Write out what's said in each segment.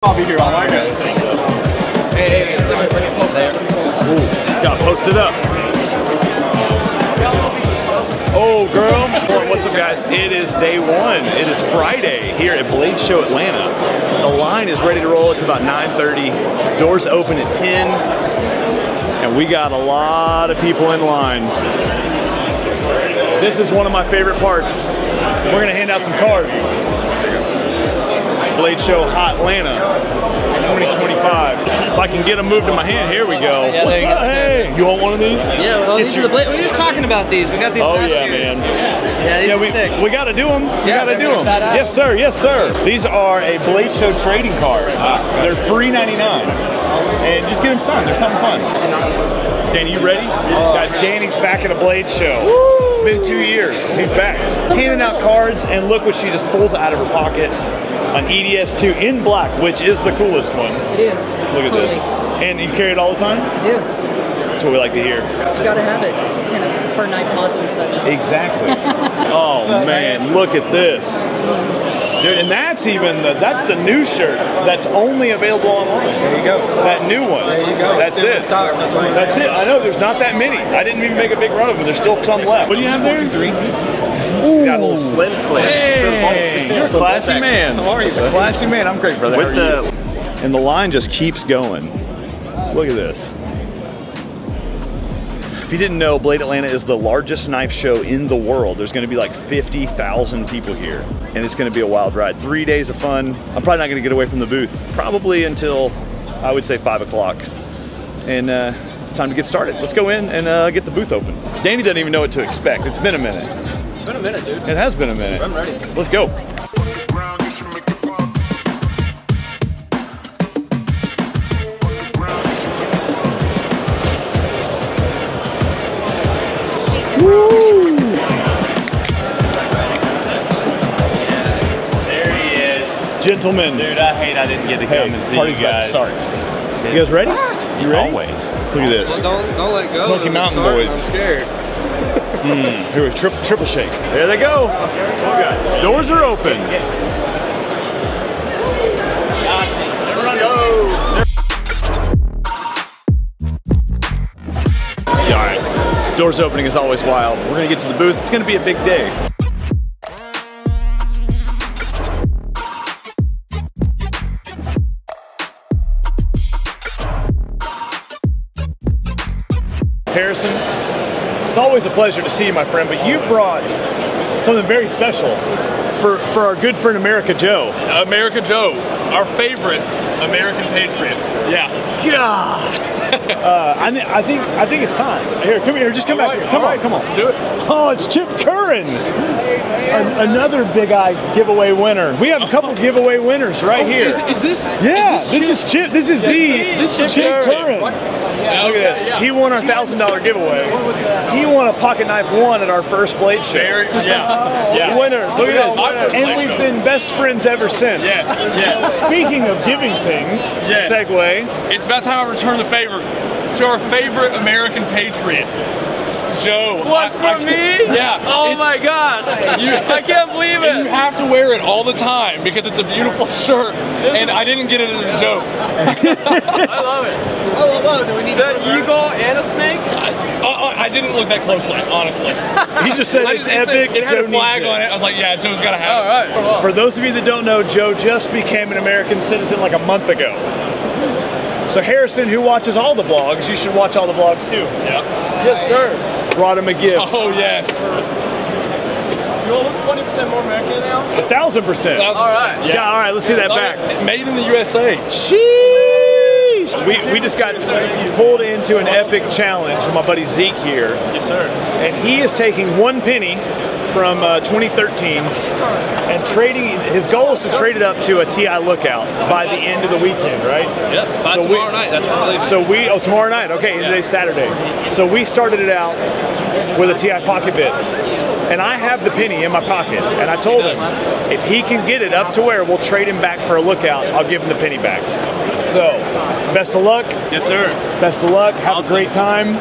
I'll be here all night. Hey, Gotta post it up. Oh, girl. What's up, guys? It is day one. It is Friday here at Blade Show Atlanta. The line is ready to roll. It's about 9:30. Doors open at 10. And we got a lot of people in line. This is one of my favorite parts. We're gonna hand out some cards. Blade Show Atlanta 2025. If I can get them moved in my hand, here we go. Yeah, What's up? Hey, you want one of these? Yeah, well, these are the Blade. We were just talking about these. We got these last year. Man. Yeah, these are sick. We got to do them. We Yeah, got to do them. Yes, sir. Yes, sir. These are a Blade Show trading card. They're $3.99. And just get them signed. They're something fun. Danny, you ready? Guys, Danny's back at a Blade Show. Woo! It's been 2 years. He's back. Handing out cards, and look what she just pulls out of her pocket. An EDS2 in black, which is the coolest one. It is. Look at this. And you carry it all the time? I do. That's what we like to hear. You gotta have it, you know, for knife mods and such. Exactly. Oh man, look at this. Dude, and that's the new shirt that's only available online. There you go. That new one. There you go. That's it. That's it. I know there's not that many. I didn't even make a big run of them. There's still some left. What do you have there? Ooh. Got a little slim clip. Hey, you're a classy man. How are you? A classy man. I'm great, brother. And the line just keeps going. Look at this. If you didn't know, Blade Atlanta is the largest knife show in the world. There's going to be like 50,000 people here, and it's going to be a wild ride. 3 days of fun. I'm probably not going to get away from the booth, probably until I would say 5 o'clock. And it's time to get started. Let's go in and get the booth open. Danny doesn't even know what to expect. It's been a minute. It's been a minute, dude. It has been a minute. I'm ready. Let's go. Woo! There he is. Gentlemen. Dude, I hate I didn't get to come and see you guys. About to start. You guys ready? You ready? Always. Look at this. Don't let go. Smoky Mountain Boys. I'm scared. Here we triple shake. There they go. Doors are open. Let's go. Yeah, all right. Doors opening is always wild. We're gonna get to the booth. It's gonna be a big day. Harrison, it's always a pleasure to see you, my friend, but you brought something very special for our good friend America Joe. America Joe, our favorite American patriot. Yeah. God. I think it's time. Here, come here. Just come back here. Come on. Let's do it. Oh, it's Chip Curran, another Big Eye giveaway winner. We have a couple giveaway winners right here. Is this? Yeah, this is Chip. This is Chip Curran. Yeah, look at this. Yeah. He won our $1,000 giveaway. He won a pocket knife 1 at our first Blade Show. Yeah. Winner. Look at this. And Blade we've Show. been best friends ever since. Yes. Speaking of giving things, segue. It's about time I return the favor to our favorite American patriot, Joe. What's for me? Yeah. Oh my gosh. I can't believe And you it. have to wear it all the time because it's a beautiful shirt. I didn't get it as a joke. I love it. Whoa. Do we need Is that eagle and a snake? I didn't look that closely, honestly. He just said it's epic. It had Joe a flag needs on it. I was like, yeah, Joe's got to have it. All right. For those of you that don't know, Joe just became an American citizen like a month ago. So Harrison, who watches all the vlogs, you should watch all the vlogs too. Yep. Yes, sir. Brought him a gift. Oh, yes. You want to look 20% more American now? 1,000%. All right. Yeah, all right, let's see that back. Made in the USA. Sheesh! We just got pulled into an epic challenge with my buddy Zeke here. Yes, sir. And he is taking 1 penny from 2013 and trading. His goal is to trade it up to a TI Lookout by the end of the weekend, right? Yep. By tomorrow night. That's what Tomorrow night. Okay, today's Saturday. So we started it out with a TI pocket bit. And I have the penny in my pocket. And I told him, if he can get it up to where we'll trade him back for a Lookout, I'll give him the penny back. So, best of luck. Yes, sir. Best of luck. Have a great time.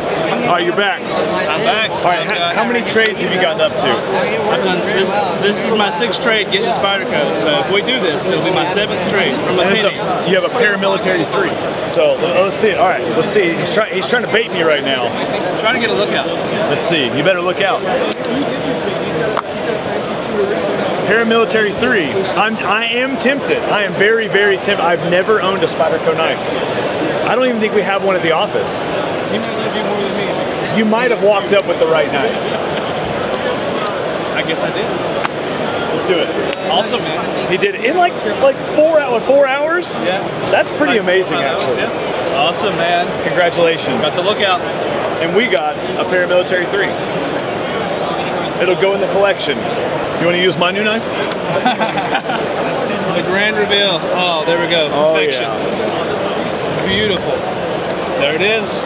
All right, you're back. I'm back. All right, how many trades have you gotten up to? I've done this is my 6th trade getting to Spyderco. So if we do this, it'll be my 7th trade from a And penny. you have a paramilitary 3. So let's see it. All right, let's see. He's trying to bait me right now. I'm trying to get a lookout. Let's see. You better look out. Paramilitary 3. I am tempted. I am very, very tempted. I've never owned a Spyderco knife. I don't even think we have one at the office. He might love you more than me. You might have walked up with the right knife. I guess I did. Let's do it. Awesome, man. He did it in like 4 hours. Yeah. That's pretty amazing, 5 hours, actually. yeah. Awesome, man. Congratulations. Got the lookout. And we got a paramilitary 3. It'll go in the collection. You want to use my new knife? The grand reveal. Oh, there we go. Perfection. Yeah. Beautiful. There it is.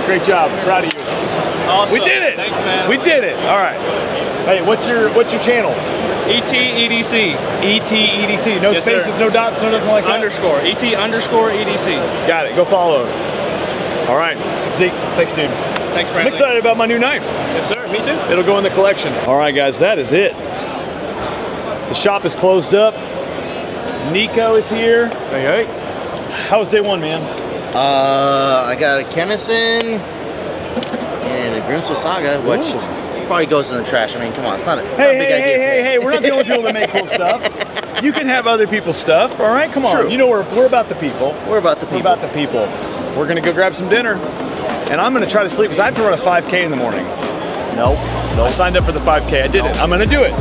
Great job. Proud of you. Awesome. We did it. Thanks, man. We did it. All right. Hey, what's your channel? ET-EDC. ET-EDC. No Yes, spaces, sir. no dots, no nothing like that? Underscore. ET_EDC. Got it. Go follow. All right. Zeke, thanks, dude. Thanks, Brandon. I'm excited about my new knife. Yes, sir. Me too. It'll go in the collection. All right, guys, that is it. The shop is closed up. Nico is here. Hey, hey. How was day 1, man? I got a Kennison and a Grimsville Saga, which probably goes in the trash. I mean, come on, it's not a, not a big idea. Hey, we're not the only people that make cool stuff. You can have other people's stuff, all right? Come on. True. You know we're about the people. We're about the We're people. about the people. We're gonna go grab some dinner, and I'm gonna try to sleep because I have to run a 5K in the morning. Nope. I signed up for the 5K. I did it. I'm gonna do it.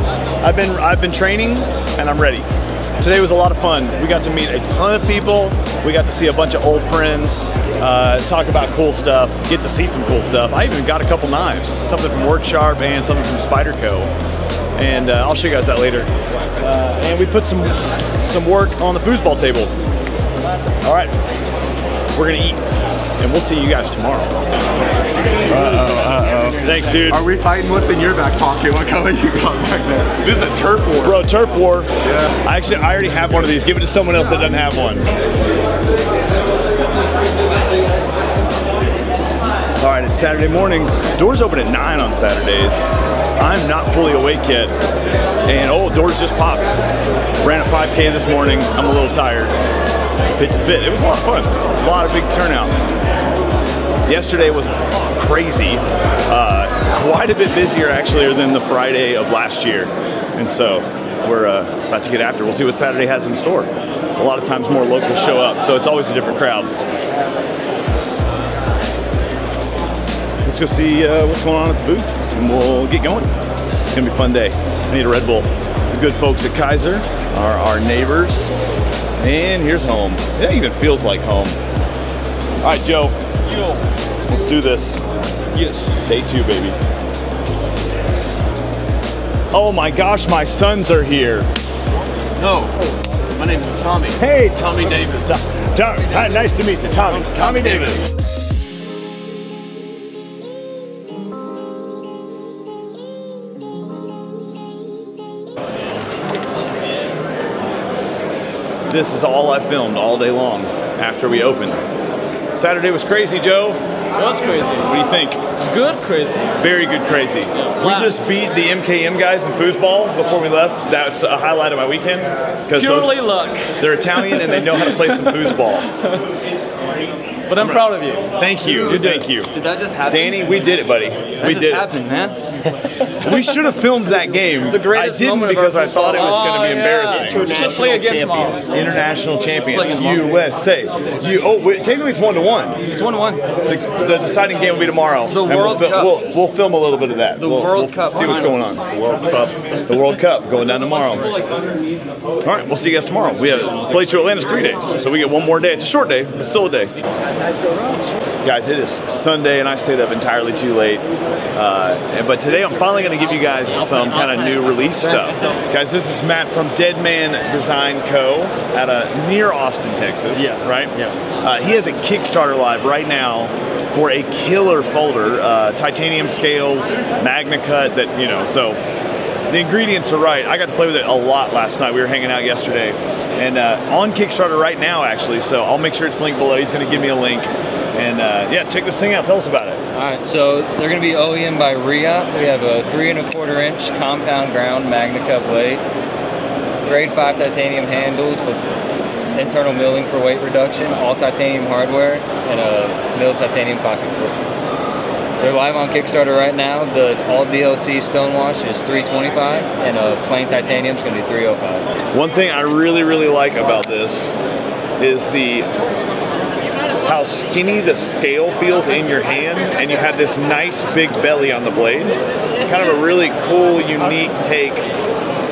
I've been training, and I'm ready. Today was a lot of fun. We got to meet a ton of people. We got to see a bunch of old friends, talk about cool stuff, get to see some cool stuff. I even got a couple knives, something from Worksharp and something from Spyderco. And I'll show you guys that later. And we put some work on the foosball table. All right, we're gonna eat, and we'll see you guys tomorrow. Thanks, dude. Are we fighting what's in your back pocket? What color you got back there? This is a turf war. Bro, turf war. Yeah. I already have one of these. Give it to someone else that doesn't have one. All right, it's Saturday morning. Doors open at 9 on Saturdays. I'm not fully awake yet. And doors just popped. Ran a 5K this morning. I'm a little tired. Fit to fit. It was a lot of fun. A lot of big turnout. Yesterday was crazy. Quite a bit busier actually than the Friday of last year. And so we're about to get after. We'll see what Saturday has in store. A lot of times more locals show up, so it's always a different crowd. Let's go see what's going on at the booth, and we'll get going. It's gonna be a fun day. I need a Red Bull. The good folks at Kaiser are our neighbors. And here's home. It even feels like home. All right, Joe. Yo. Let's do this. Yes. Day 2, baby. Oh my gosh, my sons are here. No, my name is Tommy. Hey, Tommy Davis. Hi, nice to meet you, Tommy. Tommy Davis. This is all I filmed all day long after we opened. Saturday was crazy, Joe. It was crazy. What do you think? Good crazy. Very good crazy. Yeah, we just beat the MKM guys in foosball before we left. That's a highlight of my weekend. Purely luck. They're Italian and they know how to play some foosball. But I'm proud of you. Thank you. Thank you. Did that just happen? Danny, we did it, buddy. We did happened, man. We should have filmed that game. The greatest I didn't moment of because our I thought it was going to be embarrassing. We should play again tomorrow. International champions, USA. Technically it's 1-1. It's 1-1. The deciding game will be tomorrow. The World Cup. We'll film a little bit of that. The World Cup. See what's going on. The World Cup. The World Cup going down tomorrow. All right, we'll see you guys tomorrow. We have Blade Show Atlanta's 3 days, so we get one more day. It's a short day, but still a day. Guys, it is Sunday, and I stayed up entirely too late. But today I'm finally going to give you guys some kind of new release stuff. Guys, this is Matt from Dead Man Design Co. out of near Austin, Texas. Yeah. Right? Yeah. He has a Kickstarter live right now for a killer folder, titanium scales, Magna Cut. That so the ingredients are right. I got to play with it a lot last night. We were hanging out yesterday, and on Kickstarter right now, actually. So I'll make sure it's linked below. He's going to give me a link. And yeah, check this thing out. Tell us about it. All right, so they're going to be OEM by Ria. We have a 3 1/4 inch compound ground Magna Cup blade, grade 5 titanium handles with internal milling for weight reduction, all titanium hardware, and a milled titanium pocket clip. They're live on Kickstarter right now. The all DLC stonewash is $325, and a plain titanium is going to be $305. One thing I really like about this is how skinny the scale feels in your hand, and you have this nice big belly on the blade. Kind of a really cool, unique take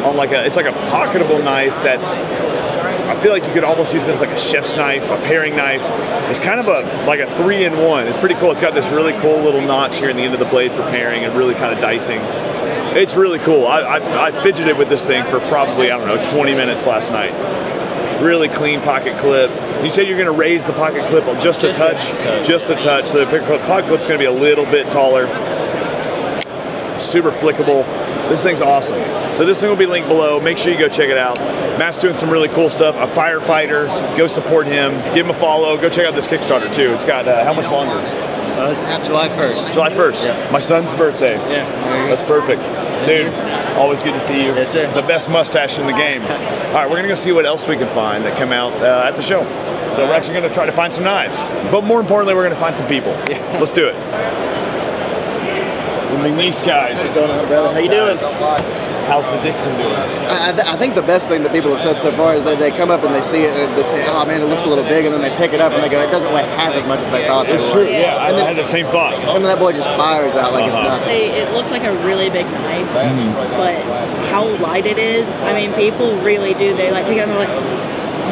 on it's like a pocketable knife that's, I feel like you could almost use this like a chef's knife, a paring knife. It's kind of like a 3-in-1. It's pretty cool. It's got this really cool little notch here in the end of the blade for paring and really kind of dicing. It's really cool. I fidgeted with this thing for probably, I don't know, 20 minutes last night. Really clean pocket clip. You said you're going to raise the pocket clip just a touch. Just a touch. So the pocket clip's going to be a little bit taller. Super flickable. This thing's awesome. So this thing will be linked below. Make sure you go check it out. Matt's doing some really cool stuff. A firefighter. Go support him. Give him a follow. Go check out this Kickstarter too. It's got how much longer? It's July 1st. July 1st. Yeah. My son's birthday. Yeah. That's perfect. Dude, always good to see you. Yes, sir. The best mustache in the game. All right, we're going to go see what else we can find that come out at the show. So we're actually going to try to find some knives. But more importantly, we're going to find some people. Yeah. Let's do it. The Mcnees guys. What's going on, brother? How you doing? How's the Dixon doing? I think the best thing that people have said so far is that they come up and they see it and they say, oh man, it looks a little big, and then they pick it up and they go, it doesn't weigh half as much as they thought it would. True, yeah, I had the same thought. And then that boy just fires out like it's nothing. It looks like a really big knife, but how light it is, I mean, people really do, they like pick it up and they're like,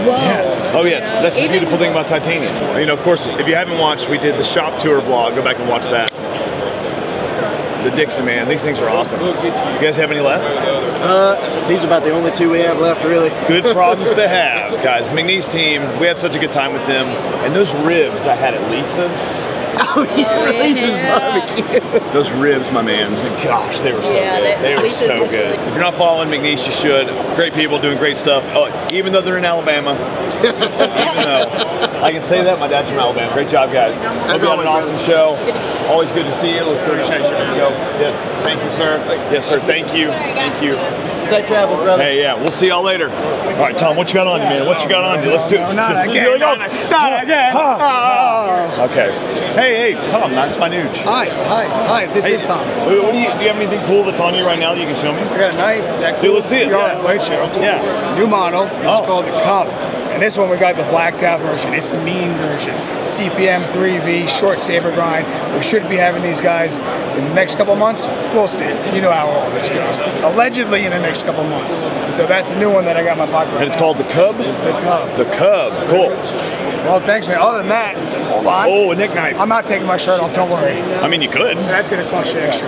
whoa. Yeah. Oh yeah, that's the beautiful thing about titanium. You know, of course, if you haven't watched, we did the shop tour vlog, go back and watch that. The Dixon, man, these things are awesome. You guys have any left? These are about the only 2 we have left, really. Good problems to have, guys. Mcnees team, we had such a good time with them. And those ribs I had at Lisa's. Oh yeah, Lisa's barbecue. Those ribs, my man. Gosh, they were so good. They were so good. If you're not following Mcnees, you should. Great people doing great stuff. Oh, even though they're in Alabama. Even though I can say that, my dad's from Alabama. Great job, guys. Hope you had an awesome show. Always good to see you. Let's go to Shane. Here we go. Yes. Thank you, sir. Yes, sir. Thank you. Thank you. Safe travels, brother. Hey, yeah. We'll see y'all later. All right, Tom, what you got on you, man? What you got on you? Let's do it. Not again. Not again. Okay. Hey, Tom, that's By Nuge. Hi. This is Tom. Do you have anything cool that's on you right now that you can show me? I got a knife. Is that cool? Dude, let's see it. Blade show. Yeah. New model. It's called the Cub. And this one we got the blacked out version. It's the mean version. CPM 3V, short saber grind. We should be having these guys in the next couple months. We'll see. You know how all this goes. Allegedly in the next couple months. So that's the new one that I got in my pocket right And it's called the Cub? The Cub. The Cub. Cool. Well, thanks, man. Other than that, hold on. Oh, a Nick knife. I'm not taking my shirt off, don't worry. I mean, you could. That's going to cost you extra.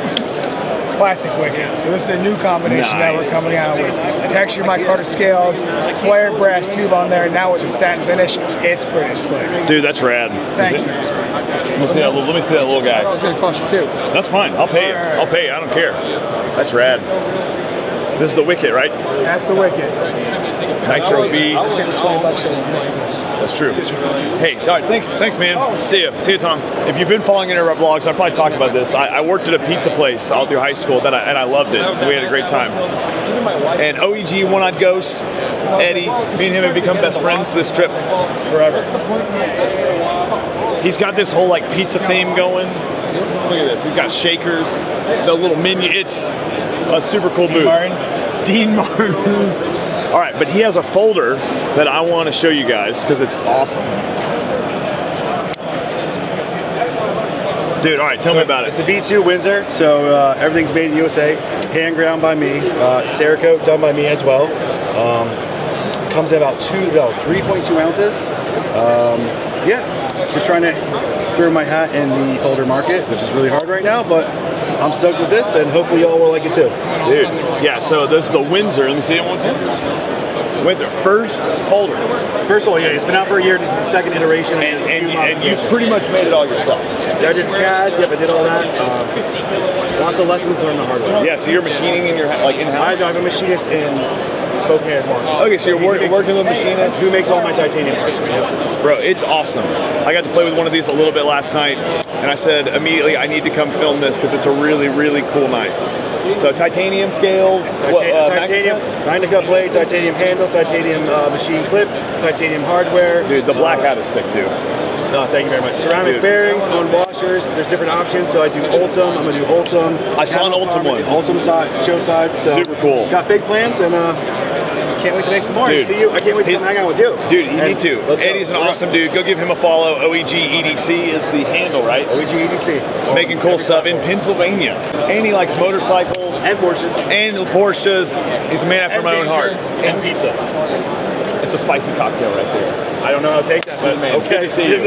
Classic Wicked. So this is a new combination that we're coming out with. Texture micarta scales, flared brass tube on there, now with the satin finish. It's pretty slick. Dude, that's rad. Thanks, man. Let me see that little guy. It's going to cost you too. That's fine. I'll pay you. I'll pay you. I don't care. That's rad. This is the Wicked, right? That's the Wicked. Nice trophy. Let's get me $20 over this. That's true. Just for touching. Hey, all right, thanks, man. See you, Tom. If you've been following any of our vlogs, I probably talked about this. I worked at a pizza place all through high school, and I loved it. We had a great time. And OEG, One-Eyed Ghost, Eddie, me and him have become best friends this trip forever. He's got this whole like pizza theme going. Look at this. He's got shakers, the little menu. It's a super cool booth. Dean Martin. All right, but he has a folder that I want to show you guys because it's awesome. Dude, all right, tell me about it. It's a V2 Windsor, so everything's made in USA, hand ground by me, Cerakote done by me as well. Comes at about 3.2 ounces. Yeah, just trying to throw my hat in the folder market, which is really hard right now, but I'm stoked with this, and hopefully y'all will like it too. Dude, yeah, so this is the Windsor. Let me see it one time. Windsor, first folder. First folder, yeah, it's been out for a year. This is the second iteration. And you pretty much made it all yourself. Yeah, I did CAD, I did all that. Lots of lessons learned the hard way. Yeah, so you're machining in your in-house? I have a machinist in Spokane, Washington. Okay, so you're working with machinists? Who makes all my titanium parts for me. Bro, it's awesome. I got to play with one of these a little bit last night, and I said immediately, I need to come film this because it's a really, really cool knife. So titanium scales, titanium Magnica blade, titanium handles, titanium machine clip, titanium hardware. Dude, the black hat is sick too. No, thank you very much. Ceramic bearings on washers. There's different options. So I do Ultim. I'm gonna do Ultim. I saw an Ultim one. Ultim side, show side. So super cool. Got big plans and can't wait to make some more and see you. I can't wait to come hang out with you. Dude, you need to. Eddie's an awesome dude. Go give him a follow. OEG EDC is the handle, right? OEG EDC. Making cool stuff in Pennsylvania. And he likes motorcycles. And Porsches. And Porsches. He's a man after my own heart. And pizza. It's a spicy cocktail right there. I don't know how to take that, but man. Okay. Good to see you.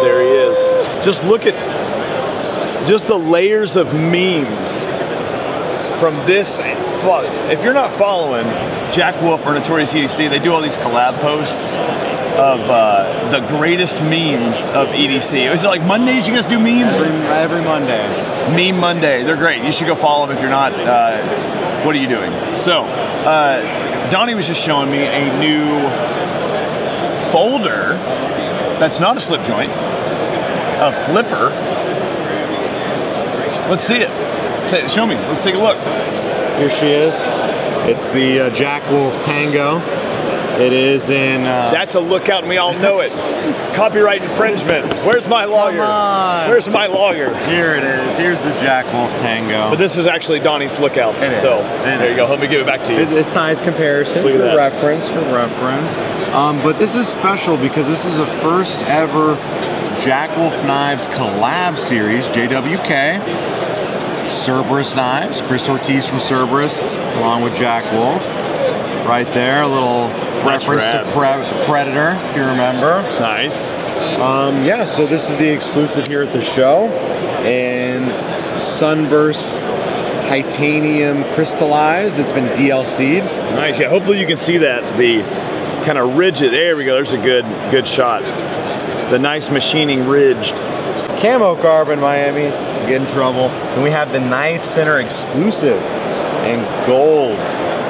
There he is. Just look at just the layers of memes from this. If you're not following Jack Wolf or Notorious EDC, they do all these collab posts of the greatest memes of EDC. Is it like Mondays you guys do memes? Every Monday. Meme Monday. They're great. You should go follow them if you're not. What are you doing? So, Donnie was just showing me a new folder that's not a slip joint, a flipper. Let's see it. Show me. Let's take a look. Here she is. It's the Jack Wolf Tango. It is in... That's a lookout and we all know it. Copyright infringement. Where's my lawyer? Come on. Where's my lawyer? Here it is. Here's the Jack Wolf Tango. But this is actually Donnie's lookout. It so is. There you go. Let me give it back to you. It's size comparison Look at for that. reference. But this is special because this is a first ever Jack Wolf Knives collab series, JWK. Cerberus Knives, Chris Ortiz from Cerberus, along with Jack Wolf. Right there, a little reference to Predator, if you remember. Nice. Yeah, so this is the exclusive here at the show. And Sunburst titanium crystallized. It's been DLC'd. Nice. Yeah, hopefully you can see that. The kind of rigid. There we go. There's a good shot. The nice machining ridged. Camo carbon, Miami. Get in trouble. Then we have the Knife Center exclusive in gold.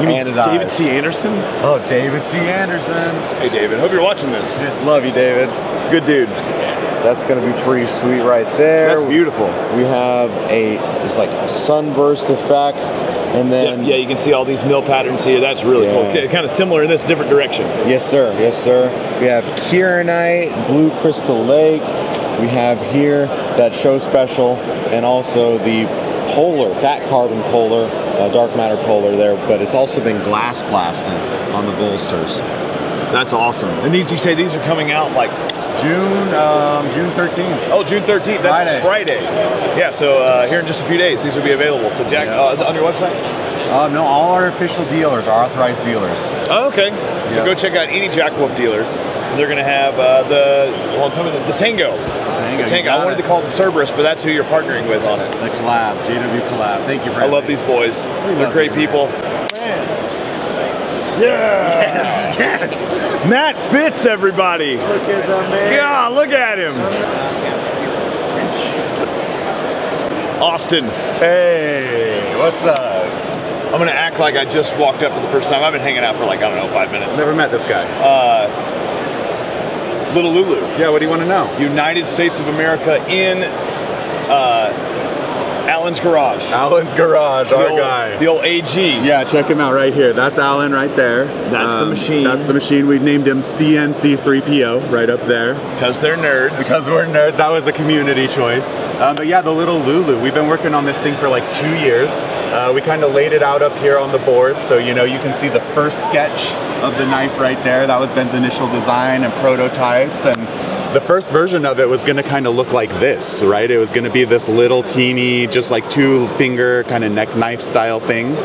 You mean anodized. David C. Anderson? Oh, David C. Anderson. Hey, David. Hope you're watching this. Love you, David. Good dude. That's going to be pretty sweet right there. That's beautiful. We have it's like a sunburst effect, and then yeah, you can see all these mill patterns here. That's really cool. Kind of similar in this different direction. Yes, sir. Yes, sir. We have Kieranite, Blue Crystal Lake. We have here that show special, and also the polar, fat carbon polar, dark matter polar there. But it's also been glass blasted on the bolsters. That's awesome. And these, you say these are coming out like June 13th. Oh, June 13th. That's Friday. Yeah, so here in just a few days, these will be available. So, Jack, on your website? No, all our official dealers are authorized dealers. Oh, okay. So go check out any Jack Wolf dealer. They're going to have the Tango. The Tango. I wanted to call it the Cerberus, but that's who you're partnering with on it. The collab, JW collab. Thank you, Brandon. I love these boys. They're great people. Yeah! Yes! Matt Fitz, everybody! Look at that man. Yeah, look at him! Austin. Hey, what's up? I'm gonna act like I just walked up for the first time. I've been hanging out for like, I don't know, 5 minutes. Never met this guy. Little Lulu. Yeah, what do you want to know? United States of America in Alan's Garage. Alan's Garage, our guy. The old AG. Yeah, check him out right here. That's Alan right there. That's the machine. That's the machine. We named him CNC3PO right up there. Because they're nerds. Because we're nerds. That was a community choice. But yeah, the little Lulu. We've been working on this thing for like 2 years. We kind of laid it out up here on the board. So, you know, you can see the first sketch of the knife right there. That was Ben's initial design and prototypes. And the first version of it was going to kind of look like this, right? It was going to be this little teeny, just like 2-finger kind of neck knife style thing.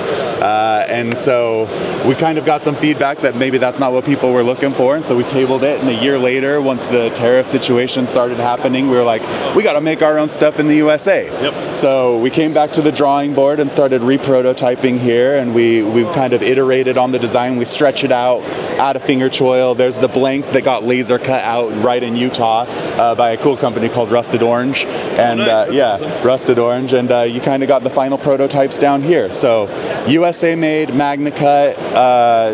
And so we kind of got some feedback that maybe that's not what people were looking for. And so we tabled it. And a year later, once the tariff situation started happening, we were like, we got to make our own stuff in the USA. Yep. So we came back to the drawing board and started re-prototyping here. And we've kind of iterated on the design. We stretch it out, add a finger choil. There's the blanks that got laser cut out right in Utah Utah by a cool company called Rusted Orange. And yeah, awesome. Rusted Orange. And you kind of got the final prototypes down here. So USA made, Magna Cut.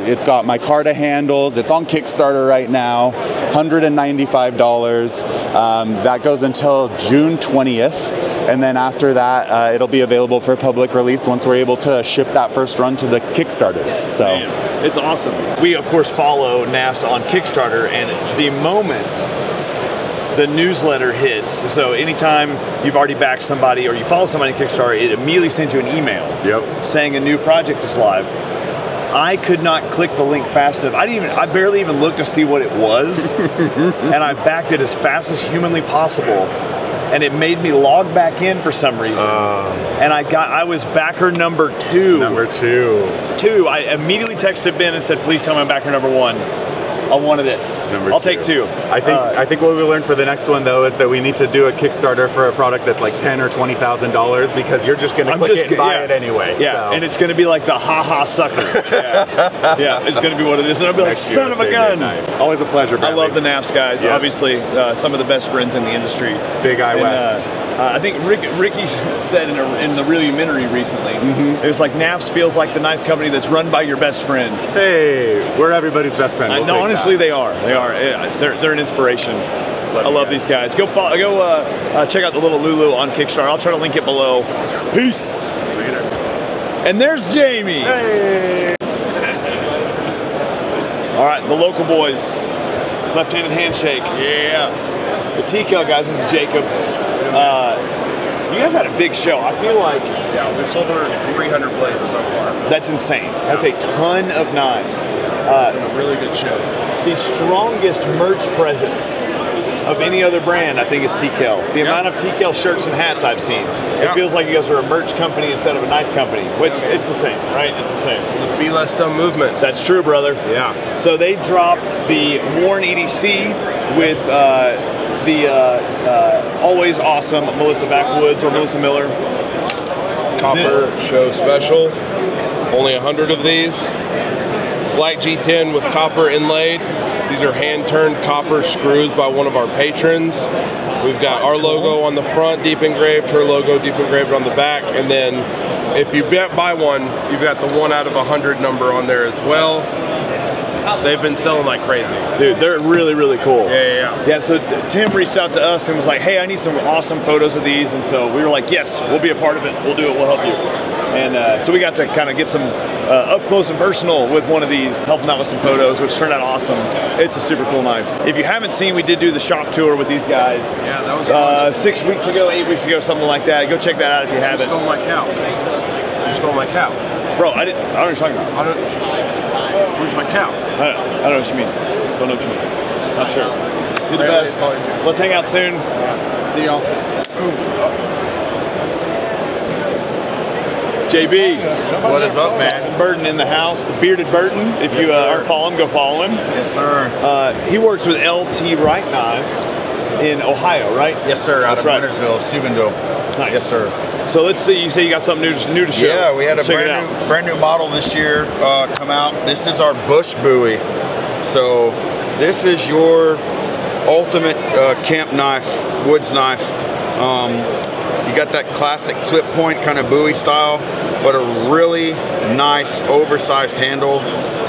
It's got micarta handles. It's on Kickstarter right now, $195. That goes until June 20th. And then after that, it'll be available for public release once we're able to ship that first run to the Kickstarters. So man, it's awesome. We of course follow Knafs on Kickstarter, and the moment the newsletter hits, so anytime you've already backed somebody or you follow somebody on Kickstarter, it immediately sends you an email saying a new project is live. I could not click the link fast enough. I barely even looked to see what it was, and I backed it as fast as humanly possible. And it made me log back in for some reason. And I was backer number 2. Number 2. I immediately texted Ben and said, please tell me I'm backer number 1. I wanted it. I'll take 2. I think what we learned for the next one though is that we need to do a Kickstarter for a product that's like $10,000 or $20,000 because you're just gonna click it and buy it anyway. Yeah, so. And it's gonna be like the ha-ha sucker. Yeah, it's gonna be what it is. And I'll be like, son of a gun. Always a pleasure, Bradley. I love the Knafs guys. Yeah. Obviously, some of the best friends in the industry. Big Eye West. I think Ricky said in the Relumentary recently, it was like Knafs feels like the knife company that's run by your best friend. Hey, we're everybody's best friend. No, honestly, they are. They're an inspiration. I love these guys. Go check out the little Lulu on Kickstarter. I'll try to link it below. Peace. Later. And there's Jamie. Hey. All right, the local boys. Left-handed handshake. Yeah. The TKell guys. This is Jacob. You guys had a big show. I feel like we've sold over 300 blades so far. That's insane. That's a ton of knives. It's been a really good show. The strongest merch presence of any other brand, I think, is TKell. The amount of TKell shirts and hats I've seen. It feels like you guys are a merch company instead of a knife company, which it's the same, right? It's the same. The Be Less Dumb movement. That's true, brother. Yeah. So they dropped the worn EDC with the always awesome Melissa Backwoods or Melissa Miller. Copper show special. Only 100 of these. Black G10 with copper inlaid. These are hand-turned copper screws by one of our patrons. We've got our logo on the front, deep engraved, her logo deep engraved on the back, and then if you buy one, you've got the 1 out of 100 number on there as well. They've been selling like crazy. Dude, they're really, really cool. Yeah. So Tim reached out to us and was like, hey, I need some awesome photos of these. And so we were like, yes, we'll be a part of it. We'll do it. We'll help you. And so we got to kind of get some up close and personal with one of these, help them out with some photos, which turned out awesome. It's a super cool knife. If you haven't seen, we did do the shop tour with these guys. Yeah, that was fun. 6 weeks ago, 8 weeks ago, something like that. Go check that out if you haven't. You stole my cow. You stole my cow. Bro, I don't know what you're talking about. Where's my cow? I don't know what you mean. Don't know what you mean. Not sure. You're the best. Let's hang out soon. See y'all. JB. What is up, man? Burton in the house, the bearded Burton. If you aren't following him, go follow him. Yes, sir. He works with LT Wright Knives in Ohio, right? Yes, sir. Out of Wintersville, Steubenville. Nice. Yes, sir. So let's see. You say you got something new to show. Yeah, we had a brand new model this year come out. This is our bush buoy. So this is your ultimate camp knife, woods knife. You got that classic clip point kind of buoy style, but a really nice oversized handle.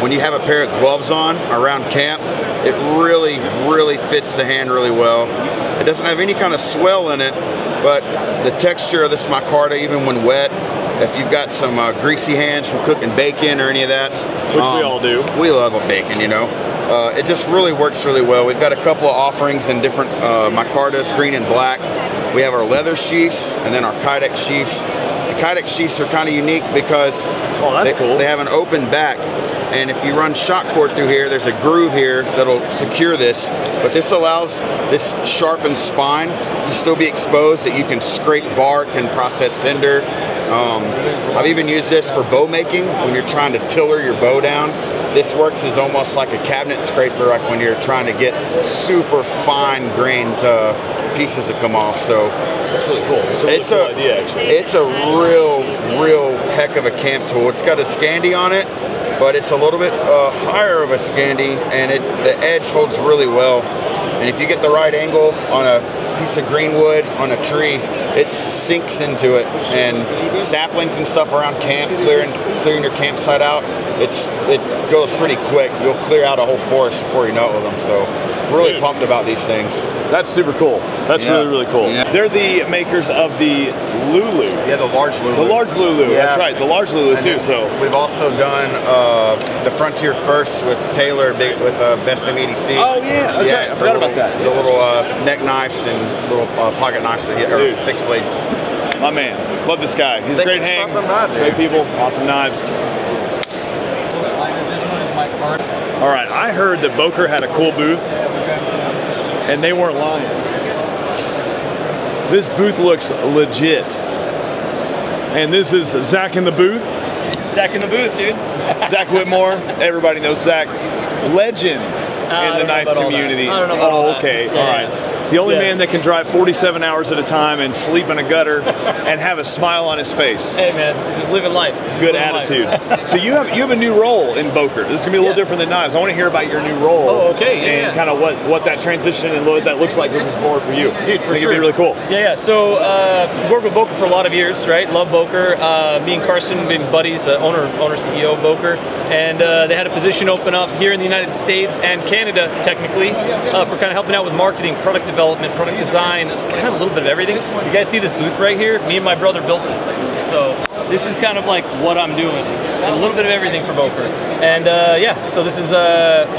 When you have a pair of gloves on around camp, it really, really fits the hand really well. It doesn't have any kind of swell in it, but the texture of this micarta, even when wet, if you've got some greasy hands from cooking bacon or any of that, which we all do. We love a bacon, you know. It just really works really well. We've got a couple of offerings in different micartas, green and black. We have our leather sheaths and then our kydex sheaths. The kydex sheaths are kind of unique because they have an open back. And if you run shot cord through here, there's a groove here that'll secure this. But this allows this sharpened spine to still be exposed, that you can scrape bark and process tinder. I've even used this for bow making when you're trying to tiller your bow down. This works as almost like a cabinet scraper, like when you're trying to get super fine grained pieces to come off. So that's really cool. It's a really cool idea, actually. It's a real heck of a camp tool. It's got a Scandi on it, but it's a little bit higher of a Scandi, and the edge holds really well. And if you get the right angle on a piece of green wood on a tree, it sinks into it. And saplings and stuff around camp, clearing your campsite out, it goes pretty quick. You'll clear out a whole forest before you know it with them. So really pumped about these things. That's super cool. That's really, really cool. Yeah. They're the makers of the Lulu. Yeah, the large Lulu. The large Lulu, Yeah. that's right. The large Lulu too. So we've also done the Frontier First with Taylor with Best of EDC. Oh yeah, that's right. I forgot about that. The little neck knives and little pocket knives that or fixed blades. My man, love this guy. He's a Thanks great for hang. stopping by, dude. Great people, awesome knives. This one is my card. All right, I heard that Boker had a cool booth, and they weren't lying. This booth looks legit. And this is Zac in the booth. Zac in the booth, dude. Zac Whitmore. Everybody knows Zac. Legend in the knife community. I don't know about all that. Okay, Yeah, all right. yeah. The only Yeah. man that can drive 47 hours at a time and sleep in a gutter and have a smile on his face. Hey man, he's just living life. Good attitude. So you have a new role in Boker. This is gonna be a little different than knives. I want to hear about your new role. Oh, okay, yeah, and kind of what that transition and what that looks like moving forward for you. Dude, for I think sure. it'd be really cool. Yeah. So worked with Boker for a lot of years, right? Love Boker. Me and Carson been buddies, owner CEO of Boker, and they had a position open up here in the United States and Canada, technically, for kind of helping out with marketing, product development, product design, kind of a little bit of everything. You guys see this booth right here? Me and my brother built this thing. So this is kind of like what I'm doing. It's a little bit of everything for Boker. And yeah, so this is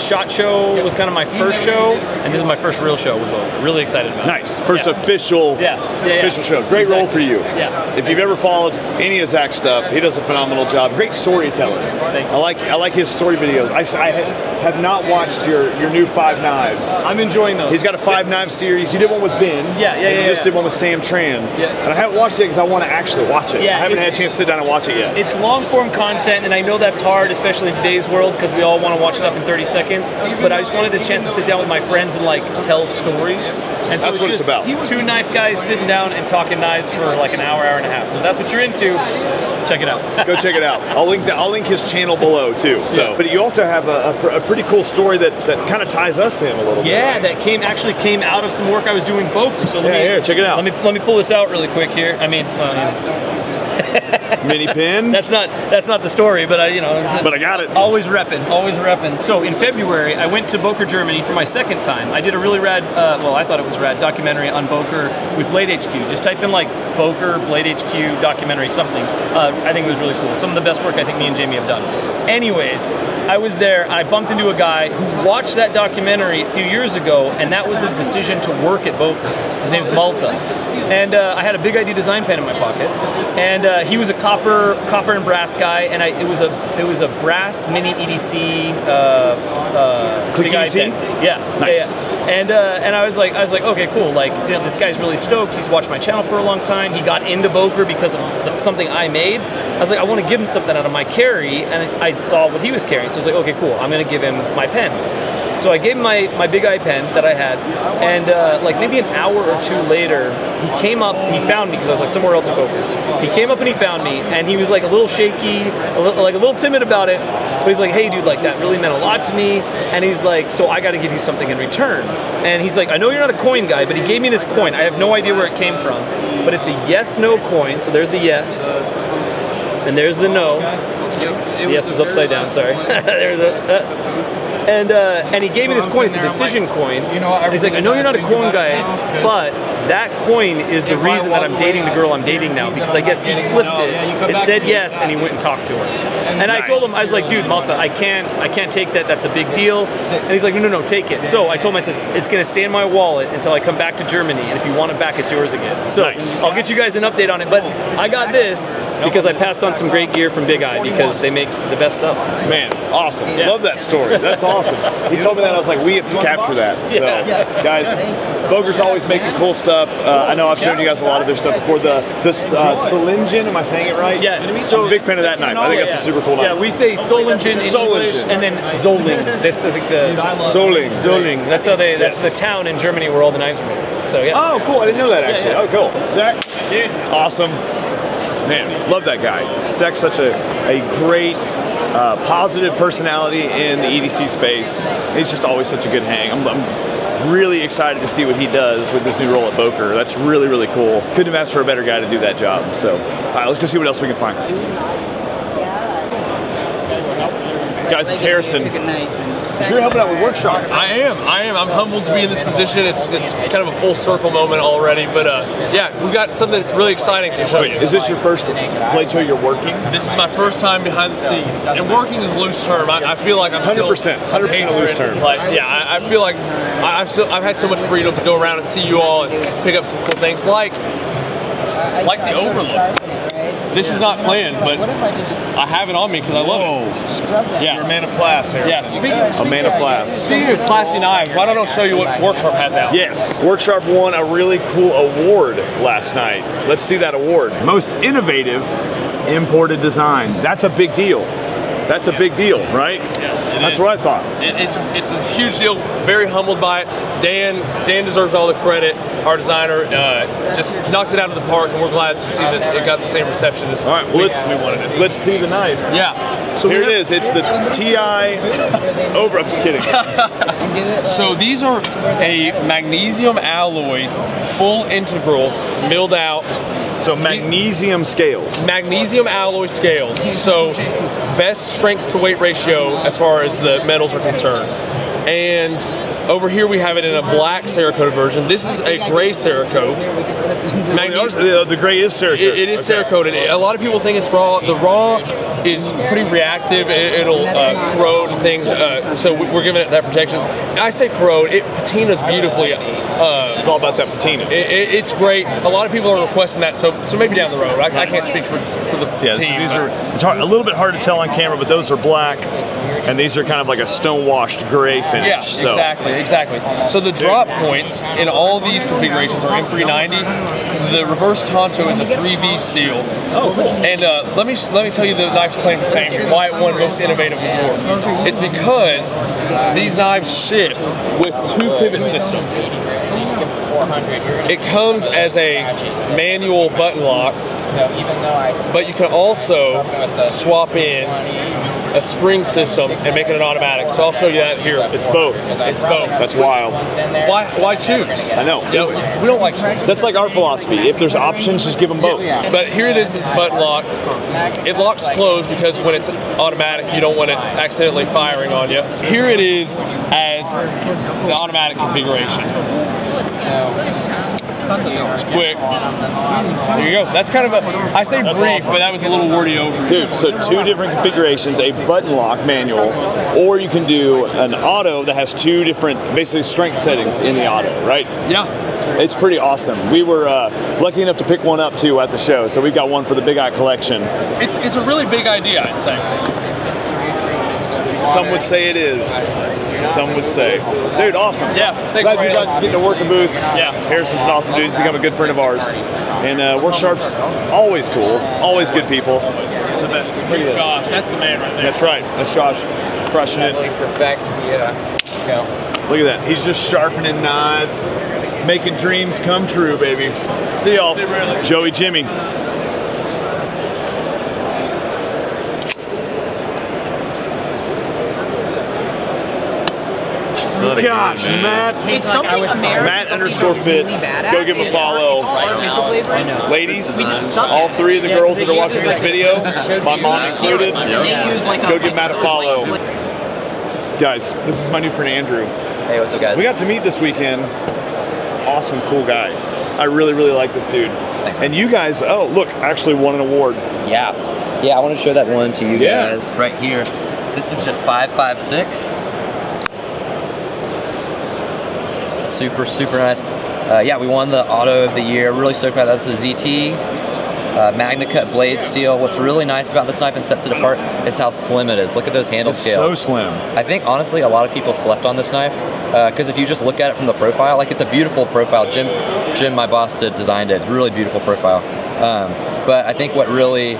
SHOT Show was kind of my first show, and this is my first real show with Boker. Really excited about it. Nice. First official show. Great role for you. Yeah. If you've ever followed any of Zac's stuff, he does a phenomenal job. Great storyteller. Thanks. I like his story videos. I have not watched your new 5 Knives. I'm enjoying those. He's got a 5 Knives series. You did one with Ben. Yeah. You just did one with Sam Tran. Yeah. And I haven't watched it because I want to actually watch it. Yeah, I haven't had a chance to sit down and watch it yet. It's long form content, and I know that's hard, especially in today's world, because we all want to watch stuff in 30 seconds. But I just wanted a chance to sit down with my friends and like tell stories. And so That's what it's just about. 2 knife guys sitting down and talking knives for like an hour, hour and a half. So if that's what you're into, check it out. Go check it out. I'll link his channel below too. So, Yeah. but you also have a pretty cool story that kind of ties us to him a little bit. Yeah, that actually came out of some work I was doing Boker. So here, check it out. Let me pull this out really quick here. I mean, mini pin. That's not the story, but But I got it. Always repping. So in February, I went to Boker, Germany for my second time. I did a really rad, well, I thought it was rad, documentary on Boker with Blade HQ. Just type in like Boker, Blade HQ, documentary, something. I think it was really cool. Some of the best work I think me and Jamie have done. Anyways, I was there. I bumped into a guy who watched that documentary a few years ago, and that was his decision to work at Boker. His name's Malta. And I had a Big ID design pen in my pocket, and he was a copper and brass guy, and it was a brass mini EDC Click Big ID EDC? pen. Yeah, Nice. yeah. And I was like, okay, cool. Like, this guy's really stoked. He's watched my channel for a long time. He got into Boker because of something I made. I was like, I want to give him something out of my carry, and I saw what he was carrying. So I was like, okay, cool. I'm gonna give him my pen. So I gave him my Big Eye pen that I had, and like maybe an hour or two later, he came up, he found me because I was like somewhere else at Boker. He came up and he found me, and he was like a little shaky, a little timid about it, but he's like, hey dude, like that really meant a lot to me, and he's like, so I gotta give you something in return. And he's like, I know you're not a coin guy, but he gave me this coin. I have no idea where it came from, but it's a yes/no coin, so there's the yes, and there's the no. The yes was upside down, sorry. There's and he gave me this coin. It's a decision coin. And he's like, I know you're not a coin guy, but that coin is the reason that I'm dating the girl I'm dating now, because I guess he flipped it. It said yes, and he went and talked to her. And I told him, I was like, dude, Malta, I can't take that. That's a big deal. And he's like, no, take it. So I told him, I says, it's gonna stay in my wallet until I come back to Germany, and if you want it back, it's yours again. So I'll get you guys an update on it. But I got this because I passed on some great gear from Big Eye because they make the best stuff. Man, awesome. Love that story. That's awesome. He told me that. I was like, we have to capture that. So, guys, Boker's always making cool stuff. I know I've shown you guys a lot of their stuff before. This Solingen, am I saying it right? Yeah. So I'm a big fan of that knife. I think that's a super cool knife. Yeah, we say Solingen in English, and then Zoling. That's like the Zoling. That's how they. That's the town in Germany where all the knives are made. So yeah. Oh, cool. I didn't know that actually. Yeah. Oh, cool. Zac, dude, awesome. Man, love that guy. Zac's such a great, positive personality in the EDC space. He's just always such a good hang. I'm really excited to see what he does with this new role at Boker. That's really, really cool. Couldn't have asked for a better guy to do that job. So, all right, let's go see what else we can find. Guys, it's Harrison. You're helping out with Worksharp. I am. I'm humbled to be in this position. It's kind of a full circle moment already, but yeah, we've got something really exciting to show you. Is this your first blade show you're working? This is my first time behind the scenes, and working is a loose term. I feel like I'm 100% a loose term. Like, yeah, I feel like I've had so much freedom to go around and see you all and pick up some cool things, like the overlook. This is not planned, but I have it on me because I love it. Yeah. You're a man of class, Harrison. Yeah, speaking a man of class. Speaking of classy knives, why don't I show you what Worksharp has out? Yes. Worksharp won a really cool award last night. Let's see that award. Most innovative imported design. That's a big deal. That's a big deal, right? Yeah, that's what I thought. It's a huge deal. Very humbled by it. Dan deserves all the credit. Our designer just knocked it out of the park, and we're glad to see that it got the same reception as we wanted it. Let's see the knife. Yeah. So here it is. It's the TI over. I'm just kidding. So these are a magnesium alloy, full integral, milled out. So magnesium scales. Magnesium alloy scales. So best strength to weight ratio as far as the metals are concerned. And over here we have it in a black Cerakote version. This is a gray Cerakote. The gray is Cerakote. It is Cerakoted. A lot of people think it's raw. The raw is pretty reactive. It'll corrode and things. So we're giving it that protection. I say corrode. It patinas beautifully. It's all about that patina. It's great. A lot of people are requesting that. So maybe down the road. I can't speak for the team. So these are a little bit hard to tell on camera, but those are black, and these are kind of like a stone-washed gray finish. Yeah, so. Exactly. So the drop points in all these configurations are M390. The reverse Tonto is a 3V steel. Oh, cool. And let me tell you the knife's claim to fame, why it won Most Innovative Award. It's because these knives ship with 2 pivot systems. It comes as a manual button lock, but you can also swap in a spring system and make it an automatic. So I'll show you that here. It's both. It's both. That's wild. Why choose? I know. You know, we don't like choose. That's like our philosophy. If there's options, just give them both. But here it is, this button lock. It locks closed because when it's automatic, you don't want it accidentally firing on you. Here it is as the automatic configuration. It's quick. There you go. That's kind of I say brief, awesome. But that was a little wordy over. Dude, so 2 different configurations, a button lock manual, or you can do an auto that has 2 different, basically strength settings in the auto, right? Yeah. It's pretty awesome. We were lucky enough to pick one up too at the show, so we've got one for the Big Eye collection. It's a really big idea, I'd say. Some would say it is. Some would say. Dude, awesome. Yeah, thanks. Glad you're getting to work a booth. Yeah. Harrison's an awesome dude. He's become a good friend of ours. And Worksharp's always cool. Always good people. The best. Here's Josh. That's the man right there. That's right. That's Josh. Crushing it. Perfect the let's go. Look at that. He's just sharpening knives, making dreams come true, baby. See y'all. Joey Jimmy. Gosh, Matt. It's something American. Matt_Fits. Go give him a follow. Ladies, all 3 of the girls that are watching this video, my mom included, go give Matt a follow. Guys, this is my new friend Andrew. Hey, what's up, guys? We got to meet this weekend. Awesome, cool guy. I really, really like this dude. And you guys, oh, look, actually won an award. Yeah, I want to show that one to you guys right here. This is the 556. Super nice. Yeah, we won the Auto of the Year. Really stoked about that. That's the ZT Magna Cut blade steel. What's really nice about this knife and sets it apart is how slim it is. Look at those handle scales. So slim. I think honestly a lot of people slept on this knife because if you just look at it from the profile, like it's a beautiful profile. Jim, my boss, designed it. Really beautiful profile. But I think what really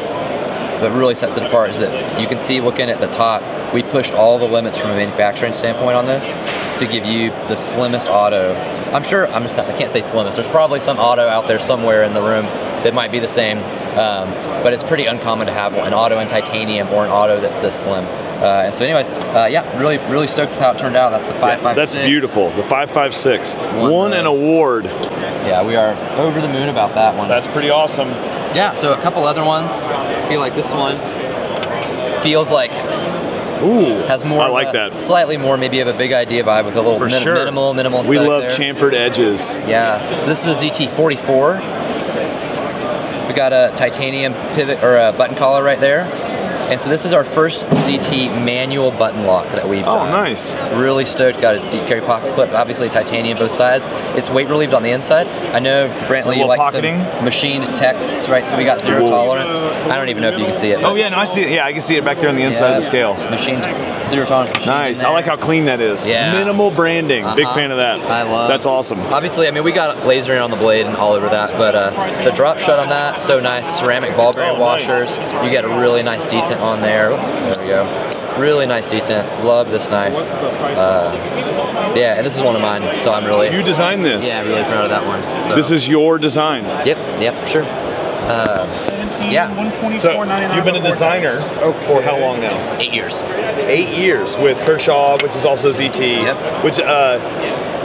sets it apart is that you can see looking at the top, we pushed all the limits from a manufacturing standpoint on this to give you the slimmest auto. I can't say slimmest. There's probably some auto out there somewhere in the room that might be the same, but it's pretty uncommon to have an auto in titanium or an auto that's this slim. And so anyways, yeah, really stoked with how it turned out. That's the 5.56. That's beautiful. The 5.56 won an award. Yeah, we are over the moon about that one. That's pretty awesome. Yeah, so a couple other ones. I feel like this one feels like has more. I like that. Slightly more maybe of a big idea vibe with a little minimal. We love there. chamfered edges. Yeah. So this is the ZT44. We got a titanium pivot or a button collar right there. And so this is our first ZT manual button lock that we've done. Oh, nice. Really stoked. Got a deep carry pocket clip, obviously titanium both sides. It's weight relieved on the inside. I know, Brantley, you like pocketing. some machined text, right? So we got zero tolerance. I don't even know if you can see it. Oh yeah, no, I see it. Yeah, I can see it back there on the inside of the scale. Machined, zero tolerance machine. Nice. I like how clean that is. Yeah. Minimal branding. Big fan of that. I love. That's awesome. Obviously, I mean, we got lasering on the blade and all over that, but the drop shut on that, so nice. Ceramic ball bearing washers. You get a really nice detent on there. There we go. Really nice detent. Love this knife. Yeah, and this is one of mine, so I'm really... You designed this? Yeah, really proud of that one. So. This is your design? Yep, for sure. Yeah. So, you've been a designer for how long now? 8 years. 8 years with Kershaw, which is also ZT. Yep. Which,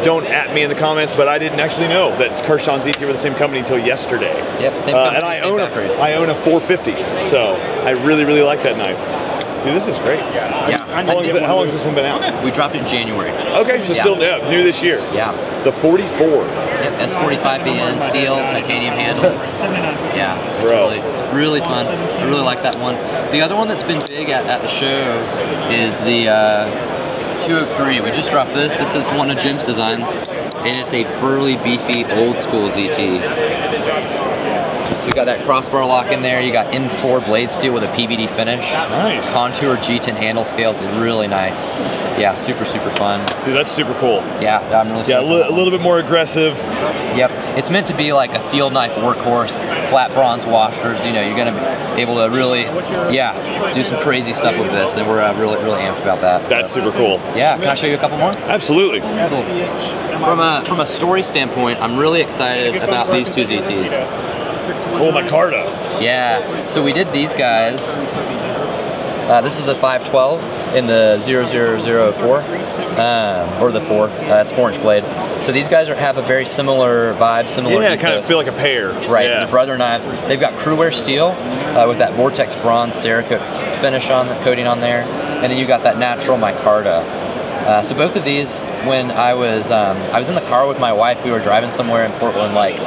don't at me in the comments, but I didn't actually know that Kershaw and ZT were the same company until yesterday. Yep, same company, and I own a 450, so I really like that knife. Dude, this is great. Yeah. How long has this one been out? We dropped it in January. Okay, so still new this year. Yeah. The 44. Yep, S45BN, steel, titanium handles. Yeah, it's really fun. I really like that one. The other one that's been big at the show is the 203. We just dropped this. This is one of Jim's designs, and it's a burly, beefy, old school ZT. So we got that crossbar lock in there. You got N4 blade steel with a PVD finish. Nice. Contour G10 handle scales is really nice. Yeah, super fun. Dude, that's super cool. Yeah, I'm really. Yeah, a little bit more aggressive. Yep, it's meant to be like a field knife workhorse. Flat bronze washers. You know, you're gonna be able to really, do some crazy stuff with this, and we're really amped about that. That's super cool. Yeah, can I show you a couple more? Absolutely. Cool. From a story standpoint, I'm really excited about these two ZTs. Oh, Micarta. Yeah, so we did these guys. This is the 512 in the 0004, or the 4. That's 4-inch blade. So these guys have a very similar vibe, similar ethos. Kind of feel like a pair. Right, yeah. the brother knives. They've got crewwear steel with that Vortex bronze Cerakote finish on the coating on there, and then you got that natural micarta. So both of these, when I was in the car with my wife, we were driving somewhere in Portland, like,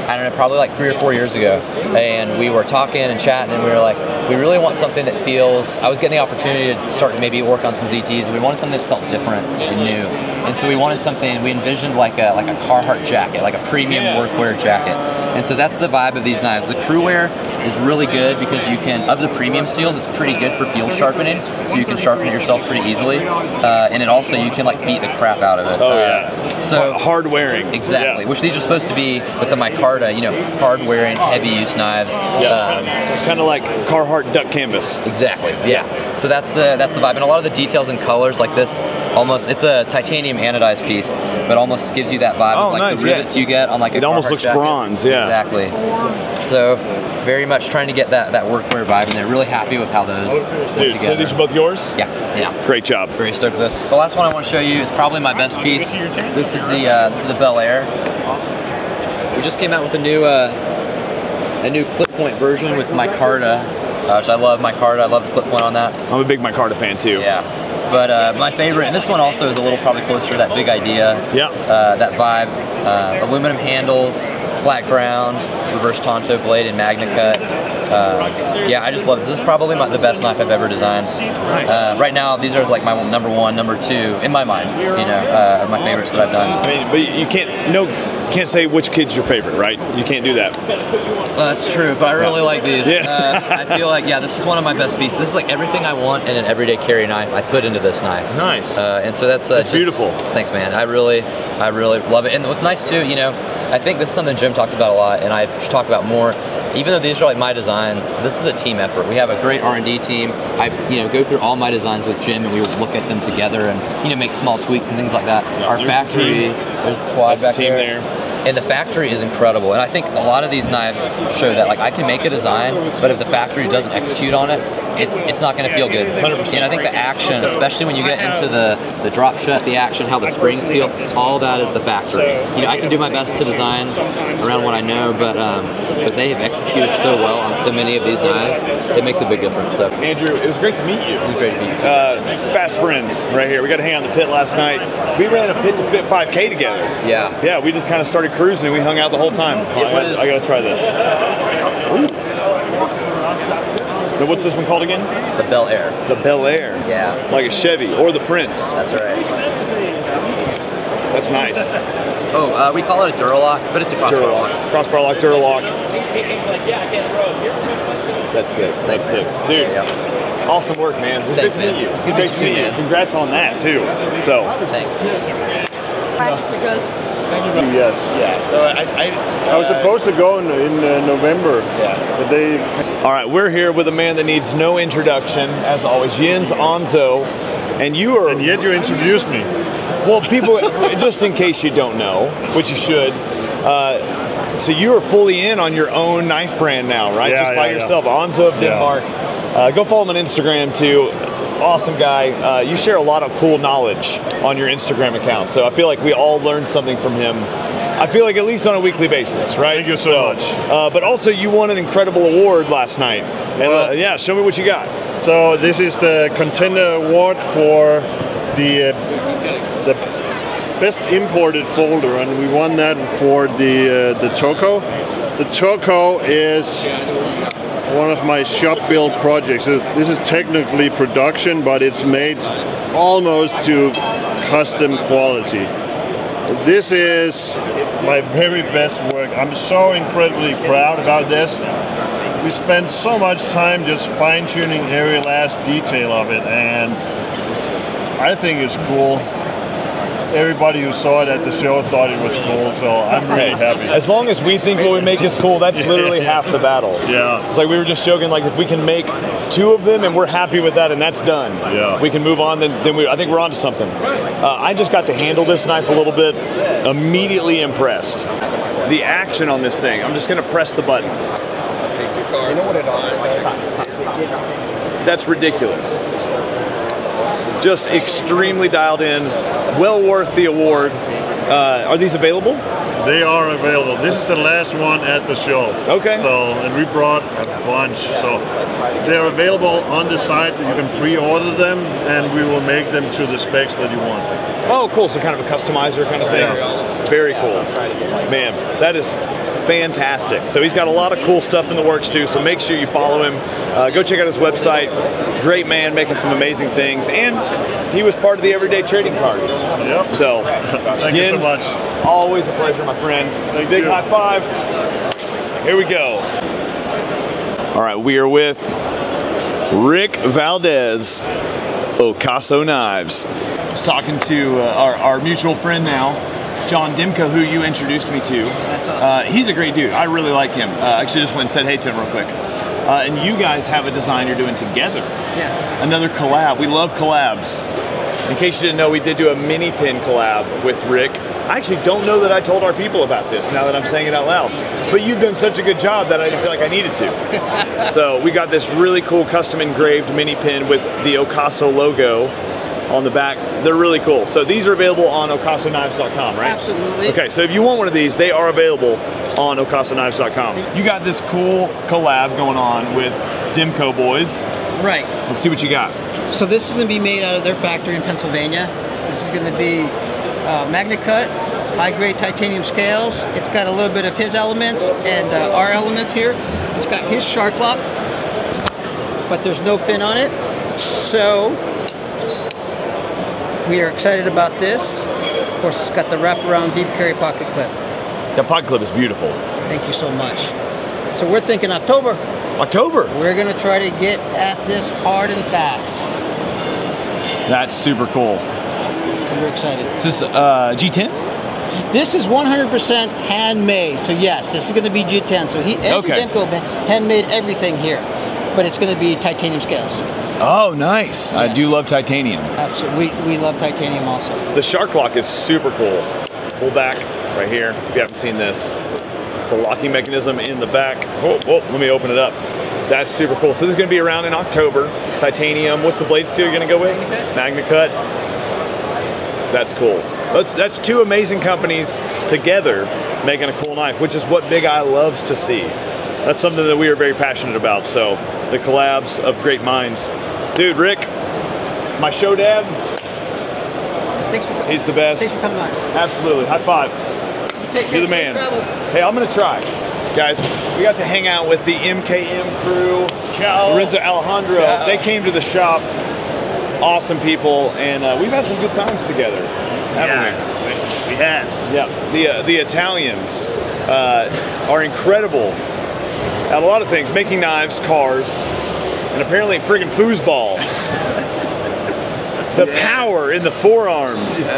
I don't know, probably like 3 or 4 years ago, and we were talking and chatting, and we were like, we really want something that feels, I was getting the opportunity to start to maybe work on some ZTs, and we wanted something that felt different and new. And so we wanted something, we envisioned like a Carhartt jacket, like a premium workwear jacket. And so that's the vibe of these knives. The crewwear is really good because you can, of the premium steels, it's pretty good for field sharpening, so you can sharpen it yourself pretty easily. And it also, you can like beat the crap out of it. Oh yeah. So hard wearing. Exactly, which these are supposed to be with the micarta, you know, hard wearing, heavy use knives. Kind of like Carhartt duck canvas. Exactly, yeah. So that's the vibe, and a lot of the details and colors like this, almost, it's a titanium anodized piece, but almost gives you that vibe of like the rivets you get on like a It almost looks jacket. bronze, yeah. Exactly. So very much trying to get that workwear vibe, and they're really happy with how those went together. So these are both yours? Yeah. Great job. Very stoked with it. The last one I want to show you is probably my best piece. This is the Bel Air. We just came out with a new clip point version with micarta, which I love micarta. I love the clip point on that. I'm a big micarta fan too. Yeah. But my favorite, and this one also is a little probably closer to that big idea. Yeah. That vibe. Aluminum handles, flat ground, reverse Tonto blade, and Magna cut. Yeah, I just love it. This is probably the best knife I've ever designed. Nice. Right now, these are like my number 1, number 2 in my mind. You know, my favorites that I've done. I mean, but you can't say which kid's your favorite, right? You can't do that. Well, that's true, but I really like these. I feel like, this is one of my best pieces. This is like everything I want in an everyday carry knife, I put into this knife. Nice. And so that's beautiful. Thanks, man. I really love it. And what's nice too, you know, I think this is something Jim talks about a lot, and I should talk about more. Even though these are like my designs, this is a team effort. We have a great R&D team. I go through all my designs with Jim, and we look at them together and make small tweaks and things like that. Our factory, there's the squad back there. and the factory is incredible. And I think a lot of these knives show that, like, I can make a design, but if the factory doesn't execute on it, it's not going to feel good. 100%. And I think the action, especially when you get into the drop shut, the action, how the springs feel, all that is the factory. You know, I can do my best to design around what I know, but they have executed so well on so many of these knives, it makes a big difference. So, Andrew, it was great to meet you. It was great to meet you. Fast friends right here. We got to hang out in the pit last night. We ran a pit to fit 5K together. Yeah. Yeah, we just kind of started cruising and we hung out the whole time. I got to try this. Ooh. Now, what's this one called again? The Bel Air. The Bel Air. Yeah. Like a Chevy or the Prince. That's right. That's nice. Oh, we call it a Duralock, but it's a crossbar lock. Crossbar lock, Duralock. That's it. That's it. Dude, awesome work, man. It was great to meet you. It's great to meet you. Congrats on that, too. So. Thanks. Yes. Yeah. So I was supposed to go in November. Yeah. But they. All right, we're here with a man that needs no introduction, as always, Jens Anso, and you are. And yet you introduced me. Well, people, just in case you don't know, which you should. So you are fully in on your own knife brand now, right? Yeah, just by yourself, Anso of Denmark. Go follow him on Instagram too. Awesome guy. You share a lot of cool knowledge on your Instagram account, so I feel like we all learned something from him. I feel like at least on a weekly basis, right? Thank you so much. But also, you won an incredible award last night. And yeah, show me what you got. So this is the Contender Award for the best imported folder, and we won that for the Choco. The Choco is one of my shop build projects. This is technically production, but it's made almost to custom quality. This is my very best work. I'm so incredibly proud about this. We spent so much time just fine-tuning every last detail of it, and I think it's cool. Everybody who saw it at the show thought it was cool, so I'm really happy. As long as we think what we make is cool, that's literally half the battle. Yeah. It's like we were just joking, like if we can make 2 of them and we're happy with that and that's done, we can move on, then I think we're on to something. I just got to handle this knife a little bit, immediately impressed. The action on this thing, I'm just going to press the button. You know what it also does? That's ridiculous. Just extremely dialed in, well worth the award. Are these available? They are available. This is the last one at the show. Okay. So, and we brought a bunch. So they're available on the site. You can pre-order them, and we will make them to the specs that you want. Oh, cool. So kind of a customizer kind of thing. Yeah. Very cool. Man, that is fantastic. So he's got a lot of cool stuff in the works too, so make sure you follow him. Go check out his website. Great man, making some amazing things. And he was part of the Everyday Trading Cards. Yep. So, thank you so much. Always a pleasure, my friend. Big high five. Here we go. All right, we are with Rick Valdez, Ocaso Knives. I was talking to our mutual friend now, John Dimko, who you introduced me to. That's awesome. He's a great dude. I really like him. Actually just went and said hey to him real quick. And you guys have a design you're doing together. Yes. Another collab. We love collabs. In case you didn't know, we did do a mini pin collab with Rick. I actually don't know that I told our people about this now that I'm saying it out loud. But you've done such a good job that I didn't feel like I needed to. So we got this really cool custom engraved mini pin with the Ocaso logo on the back. They're really cool. So these are available on OcasoKnives.com, right? Absolutely. Okay, so if you want one of these, they are available on OcasoKnives.com. You got this cool collab going on with Dimko Boys. Right. Let's see what you got. So this is going to be made out of their factory in Pennsylvania. This is going to be Magna Cut, high-grade titanium scales. It's got a little bit of his elements and our elements here. It's got his shark lock, but there's no fin on it. So we are excited about this. Of course, it's got the wraparound deep carry pocket clip. The pocket clip is beautiful. Thank you so much. So we're thinking October. October. We're going to try to get at this hard and fast. That's super cool. We're excited. Is this G10? This is 100% handmade. So yes, this is going to be G10. So Andrew Dimko handmade everything here, but it's going to be titanium scales. Oh, nice. Yes. I do love titanium. Absolutely. We love titanium also. The shark lock is super cool. Pull back. right here, if you haven't seen this. It's a locking mechanism in the back. Oh, let me open it up. That's super cool. So this is gonna be around in October. Titanium, what's the blade steel you're gonna go with? Magnacut. That's cool. That's two amazing companies together making a cool knife, which is what Big Eye loves to see. That's something that we are very passionate about. So the collabs of great minds. Dude, Rick, my show dad, he's the best. Thanks for coming by. Absolutely, high five. You take care. You're the man. Travels. Hey, I'm gonna try. Guys, we got to hang out with the MKM crew. Ciao. Lorenzo Alejandro. Ciao. They came to the shop. Awesome people, and we've had some good times together, haven't we? We had. Yeah, the Italians are incredible at a lot of things, making knives, cars, and apparently friggin' foosball. The power in the forearms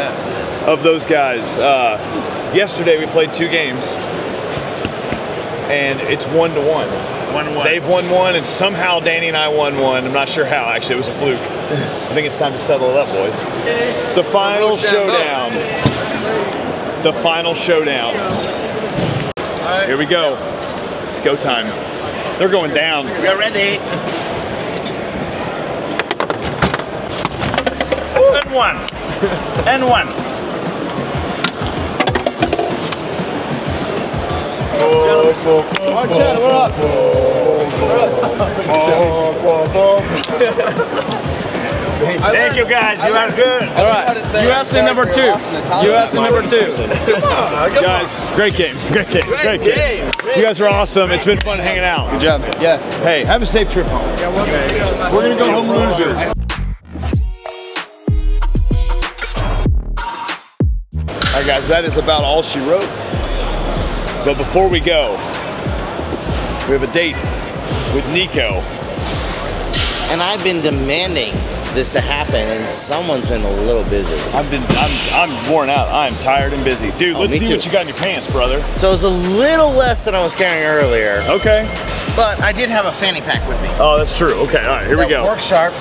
of those guys. Yesterday we played 2 games, and it's 1-1. 1-1. They've won 1, and somehow Danny and I won 1. I'm not sure how, actually, it was a fluke. I think it's time to settle it up, boys. The final showdown. The final showdown. Here we go. It's go time. They're going down. We're ready. And 1. And 1. Chad, we're up. Thank you guys, you are good. All right, USA number 2. USA number 2. Guys, great game, great game, great game. You guys are awesome. It's been fun hanging out. Good job. Yeah. Hey, have a safe trip home. We're gonna go home losers. All right, guys, that is about all she wrote. But before we go, we have a date with Nico. And I've been demanding this to happen, and someone's been a little busy. I'm worn out. I'm tired and busy. Dude, let's see what you got in your pants, brother. So it was a little less than I was carrying earlier. Okay. But I did have a fanny pack with me. Oh, that's true. Okay, all right, here we go. Worksharp.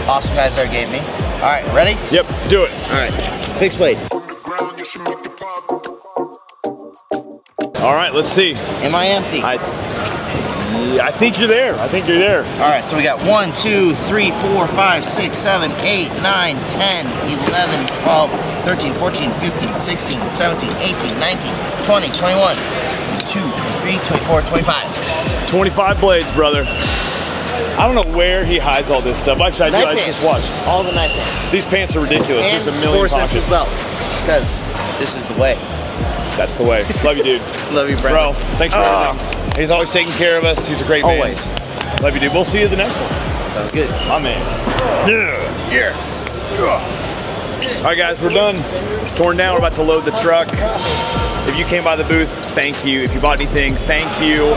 Awesome guys there gave me. All right, ready? Yep, do it. All right, fixed blade. All right, let's see. Am I empty? I think you're there. I think you're there. All right, so we got 1, 2, 3, 4, 5, 6, 7, 8, 9, 10, 11, 12, 13, 14, 15, 16, 17, 18, 19, 20, 21, 22, 23, 24, 25. 25 blades, brother. I don't know where he hides all this stuff. Actually, I just watched. All the knife pants. These pants are ridiculous. And There's a million 4 pockets. belt, because this is the way. That's the way. Love you, dude. Love you, bro. Thanks for everything. He's always taking care of us. He's a great man. Always. Love you, dude. We'll see you at the next one. Sounds good. My man. Yeah. Yeah. All right, guys, we're done. It's torn down. We're about to load the truck. If you came by the booth, thank you. If you bought anything, thank you.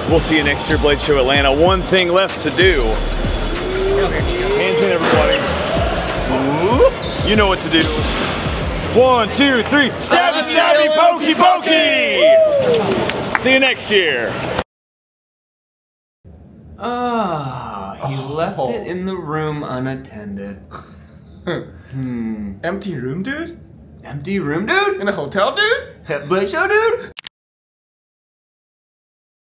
We'll see you next year, Blade Show Atlanta. One thing left to do. Hands in, everybody. You know what to do. 1, 2, 3. Stabby, stabby, pokey, pokey. See you next year. Ah, he left it in the room unattended. Empty room, dude? Empty room, dude? In a hotel, dude? Blade Show, dude?